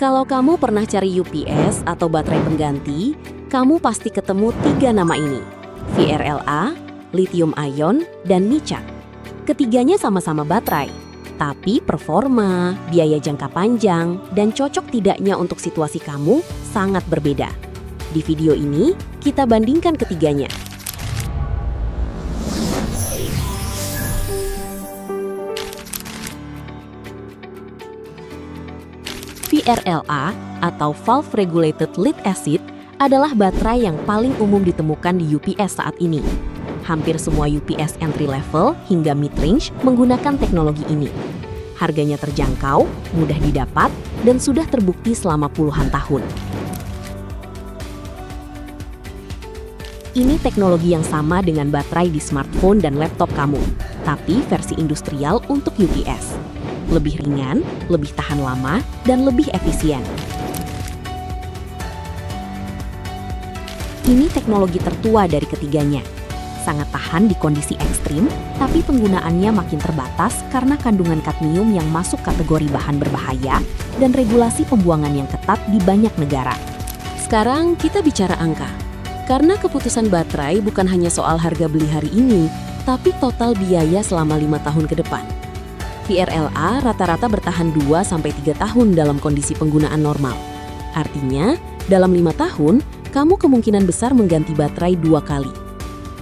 Kalau kamu pernah cari UPS atau baterai pengganti, kamu pasti ketemu 3 nama ini: VRLA, lithium ion, dan Nichad. Ketiganya sama-sama baterai, tapi performa, biaya jangka panjang, dan cocok tidaknya untuk situasi kamu sangat berbeda. Di video ini, kita bandingkan ketiganya. VRLA atau Valve Regulated Lead Acid adalah baterai yang paling umum ditemukan di UPS saat ini. Hampir semua UPS entry level hingga mid-range menggunakan teknologi ini. Harganya terjangkau, mudah didapat, dan sudah terbukti selama puluhan tahun. Ini teknologi yang sama dengan baterai di smartphone dan laptop kamu, tapi versi industrial untuk UPS. Lebih ringan, lebih tahan lama, dan lebih efisien. Ini teknologi tertua dari ketiganya. Sangat tahan di kondisi ekstrim, tapi penggunaannya makin terbatas karena kandungan kadmium yang masuk kategori bahan berbahaya dan regulasi pembuangan yang ketat di banyak negara. Sekarang kita bicara angka. Karena keputusan baterai bukan hanya soal harga beli hari ini, tapi total biaya selama 5 tahun ke depan. VRLA rata-rata bertahan 2-3 tahun dalam kondisi penggunaan normal. Artinya, dalam 5 tahun, kamu kemungkinan besar mengganti baterai 2 kali.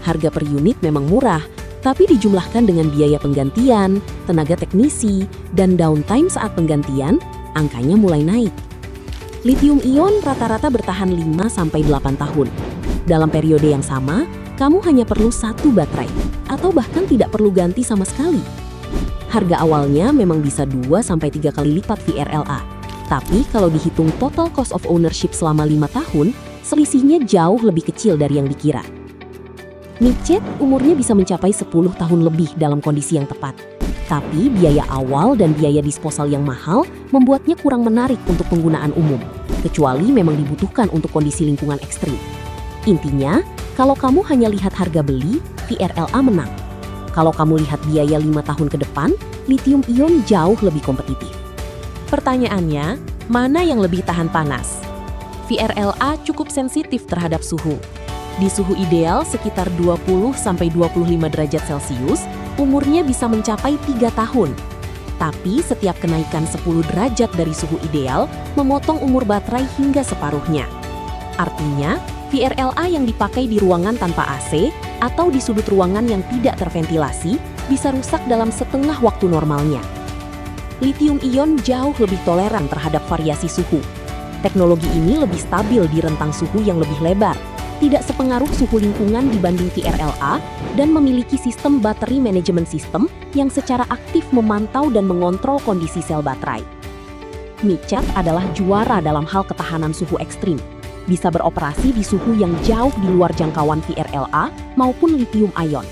Harga per unit memang murah, tapi dijumlahkan dengan biaya penggantian, tenaga teknisi, dan downtime saat penggantian, angkanya mulai naik. Lithium ion rata-rata bertahan 5-8 tahun. Dalam periode yang sama, kamu hanya perlu 1 baterai, atau bahkan tidak perlu ganti sama sekali. Harga awalnya memang bisa 2-3 kali lipat VRLA. Tapi kalau dihitung total cost of ownership selama 5 tahun, selisihnya jauh lebih kecil dari yang dikira. Nichad umurnya bisa mencapai 10 tahun lebih dalam kondisi yang tepat. Tapi biaya awal dan biaya disposal yang mahal membuatnya kurang menarik untuk penggunaan umum, kecuali memang dibutuhkan untuk kondisi lingkungan ekstrim. Intinya, kalau kamu hanya lihat harga beli, VRLA menang. Kalau kamu lihat biaya 5 tahun ke depan, lithium ion jauh lebih kompetitif. Pertanyaannya, mana yang lebih tahan panas? VRLA cukup sensitif terhadap suhu. Di suhu ideal sekitar 20-25 derajat Celcius, umurnya bisa mencapai 3 tahun. Tapi setiap kenaikan 10 derajat dari suhu ideal memotong umur baterai hingga separuhnya. Artinya, VRLA yang dipakai di ruangan tanpa AC atau di sudut ruangan yang tidak terventilasi bisa rusak dalam setengah waktu normalnya. Lithium ion jauh lebih toleran terhadap variasi suhu. Teknologi ini lebih stabil di rentang suhu yang lebih lebar, tidak sepengaruh suhu lingkungan dibanding VRLA, dan memiliki sistem battery management system yang secara aktif memantau dan mengontrol kondisi sel baterai. Nichad adalah juara dalam hal ketahanan suhu ekstrim. Bisa beroperasi di suhu yang jauh di luar jangkauan VRLA maupun lithium ion.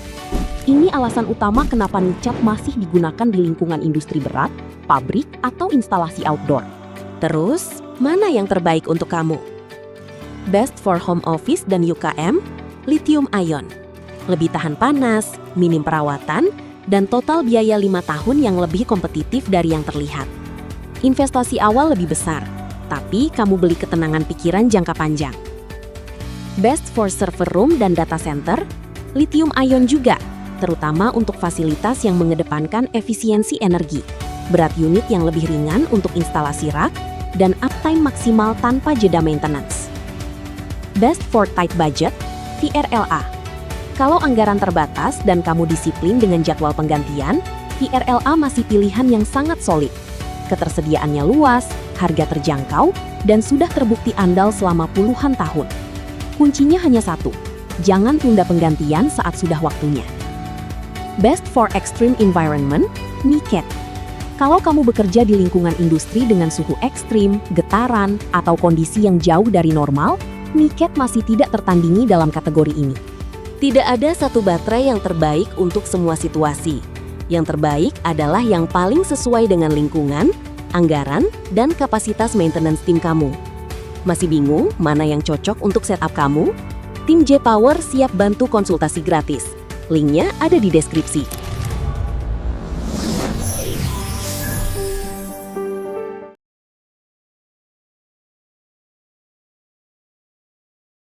Ini alasan utama kenapa Nichad masih digunakan di lingkungan industri berat, pabrik, atau instalasi outdoor. Terus, mana yang terbaik untuk kamu? Best for home office dan UKM, lithium ion. Lebih tahan panas, minim perawatan, dan total biaya 5 tahun yang lebih kompetitif dari yang terlihat. Investasi awal lebih besar, tapi kamu beli ketenangan pikiran jangka panjang. Best for server room dan data center, lithium ion juga, terutama untuk fasilitas yang mengedepankan efisiensi energi, berat unit yang lebih ringan untuk instalasi rak, dan uptime maksimal tanpa jeda maintenance. Best for tight budget, VRLA. Kalau anggaran terbatas dan kamu disiplin dengan jadwal penggantian, VRLA masih pilihan yang sangat solid. Ketersediaannya luas, harga terjangkau, dan sudah terbukti andal selama puluhan tahun. Kuncinya hanya satu, jangan tunda penggantian saat sudah waktunya. Best for extreme environment, Nichad. Kalau kamu bekerja di lingkungan industri dengan suhu ekstrim, getaran, atau kondisi yang jauh dari normal, Nichad masih tidak tertandingi dalam kategori ini. Tidak ada satu baterai yang terbaik untuk semua situasi. Yang terbaik adalah yang paling sesuai dengan lingkungan, anggaran, dan kapasitas maintenance tim kamu. Masih bingung mana yang cocok untuk setup kamu? Tim J-Power siap bantu konsultasi gratis. Linknya ada di deskripsi.